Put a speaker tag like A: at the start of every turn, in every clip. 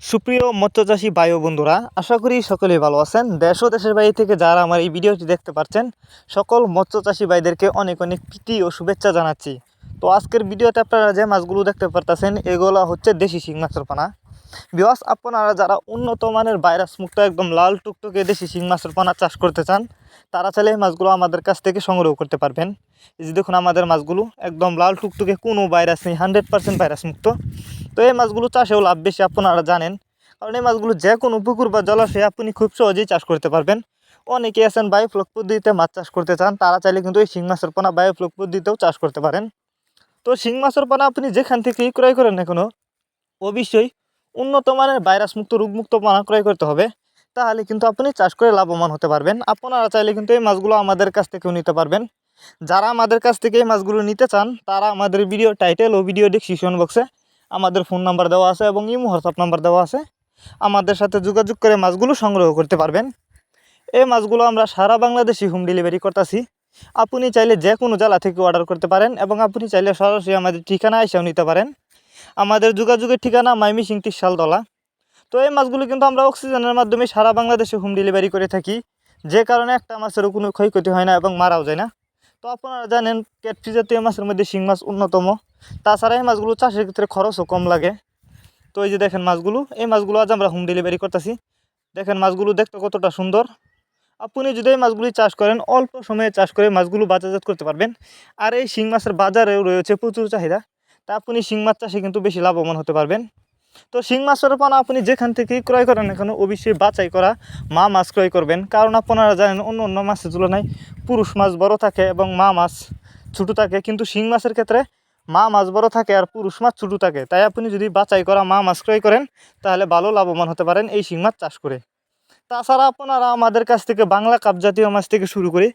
A: সুপ্রিয় মৎস্যচাষী ভাই ও বন্ধুরা, আশা করি সকলেই ভালো আছেন। দেশ ও দেশের বাইরে থেকে যারা আমার এই ভিডিওটি দেখতে পাচ্ছেন, সকল মৎস্যচাষী ভাইদেরকে অনেক অনেক প্রীতি ও শুভেচ্ছা জানাচ্ছি। তো আজকের ভিডিওতে আপনারা যে মাছগুলো দেখতে পারতেছেন, এগুলো হচ্ছে দেশি শিং মাছের পোনা। ভিউয়ার্স, আপনারা যারা উন্নত মানের ভাইরাস মুক্ত একদম লাল টুকটুকে দেশি শিং মাছের পোনা চাষ করতে চান, তারা চাইলে এই মাছগুলো আমাদের কাছ থেকে সংগ্রহ করতে পারবেন। এই যে দেখুন, আমাদের মাছগুলো একদম লাল টুকটুকে, কোনো ভাইরাস নেই, 100% ভাইরাস মুক্ত। তো এই মাছগুলো চাষেও লাভ বেশি, আপনারা জানেন, কারণ এই মাছগুলো যে কোনো পুকুর বা জলাশয়ে আপনি খুব সহজেই চাষ করতে পারবেন। অনেকে আছেন বায়োফ্লক পদ্ধতিতে মাছ চাষ করতে চান, তারা চাইলে কিন্তু এই শিং মাছের পোনা বায়োফ্লক পদ্ধতিতেও চাষ করতে পারেন। তো শিং মাছের পোনা আপনি যেখান থেকেই ক্রয় করেন না কেন, অবশ্যই উন্নত মানের ভাইরাস মুক্ত রোগমুক্ত পোনা ক্রয় করতে হবে, তাহলে কিন্তু আপনি চাষ করে লাভবান হতে পারবেন। আপনারা চাইলে কিন্তু এই মাছগুলো আমাদের কাছ থেকেও নিতে পারবেন। যারা আমাদের কাছ থেকে এই মাছগুলো নিতে চান, তারা আমাদের ভিডিও টাইটেল ও ভিডিও ডেসক্রিপশন বক্সে আমাদের ফোন নাম্বার দেওয়া আছে এবং ইমো হোয়াটসঅ্যাপ নাম্বার দেওয়া আছে, আমাদের সাথে যোগাযোগ করে মাছগুলো সংগ্রহ করতে পারবেন। এই মাছগুলো আমরা সারা বাংলাদেশে হোম ডেলিভারি করতেছি। আপনি চাইলে যে কোনো জেলা থেকে অর্ডার করতে পারেন এবং আপনি চাইলে সরাসরি আমাদের ঠিকানা এসেও নিতে পারেন। আমাদের যোগাযোগের ঠিকানা ময়মনসিংহ ত্রিশালতলা। তো এই মাছগুলো কিন্তু আমরা অক্সিজেনের মাধ্যমে সারা বাংলাদেশে হোম ডেলিভারি করে থাকি, যে কারণে একটা মাছেরও কোনো ক্ষয়ক্ষতি হয় না এবং মারাও যায় না। তো আপনারা জানেন, ক্যাটফিশ জাতীয় মাছের মধ্যে শিং মাছ অন্যতম। তাছাড়া এই মাছগুলো চাষের ক্ষেত্রে খরচও কম লাগে। তো এই যে দেখেন মাছগুলো, এই মাছগুলো আজ আমরা হোম ডেলিভারি করতেছি। দেখেন মাছগুলো দেখতে কতটা সুন্দর। আপনি যদি এই মাছগুলি চাষ করেন, অল্প সময়ে চাষ করে মাছগুলো বাজারজাত করতে পারবেন। আর এই শিং মাছের বাজারেও রয়েছে প্রচুর চাহিদা, তা আপনি শিং মাছ চাষে কিন্তু বেশি লাভবান হতে পারবেন। তো শিং মাছের পোনা আপনি যেখান থেকেই ক্রয় করেন না কেন, অবশ্যই বাছাই করা মা মাছ ক্রয় করবেন। কারণ আপনারা জানেন, অন্য অন্য মাছের তুলনায় পুরুষ মাছ বড় থাকে এবং মা মাছ ছোটো থাকে, কিন্তু শিং মাছের ক্ষেত্রে মা মাছ বড় থাকে আর পুরুষ মাছ ছোটো থাকে। তাই আপনি যদি বাছাই করা মা মাছ ক্রয় করেন, তাহলে ভালো লাভবান হতে পারেন এই শিং মাছ চাষ করে। তাছাড়া আপনারা আমাদের কাছ থেকে বাংলা কাপ জাতীয় মাছ থেকে শুরু করে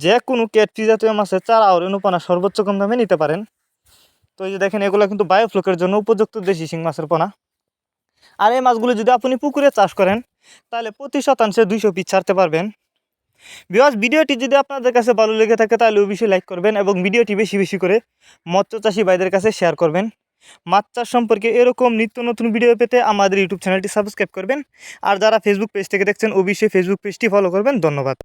A: যে কোনো ক্যাটফিশ জাতীয় মাছের চারা ও রেণুপানা সর্বোচ্চ কম দামে নিতে পারেন। তো এই যে দেখেন, এগুলো কিন্তু বায়োফ্লকের জন্য উপযুক্ত দেশি শিং মাছের পোনা। আর এই মাছগুলো যদি আপনি পুকুরে চাষ করেন, তাহলে প্রতি শতাংশে 200 পিস ছাড়তে পারবেন। ভিউয়ার্স, ভিডিওটি যদি আপনাদের কাছে ভালো লেগে থাকে, তাহলে অবশ্যই লাইক করবেন এবং ভিডিওটি বেশি বেশি করে মৎস্যচাষী ভাইদের কাছে শেয়ার করবেন। মাছ চাষ সম্পর্কে এরকম নিত্য নতুন ভিডিও পেতে আমাদের ইউটিউব চ্যানেলটি সাবস্ক্রাইব করবেন। আর যারা ফেসবুক পেজ থেকে দেখছেন, অবশ্যই ফেসবুক পেজটি ফলো করবেন। ধন্যবাদ।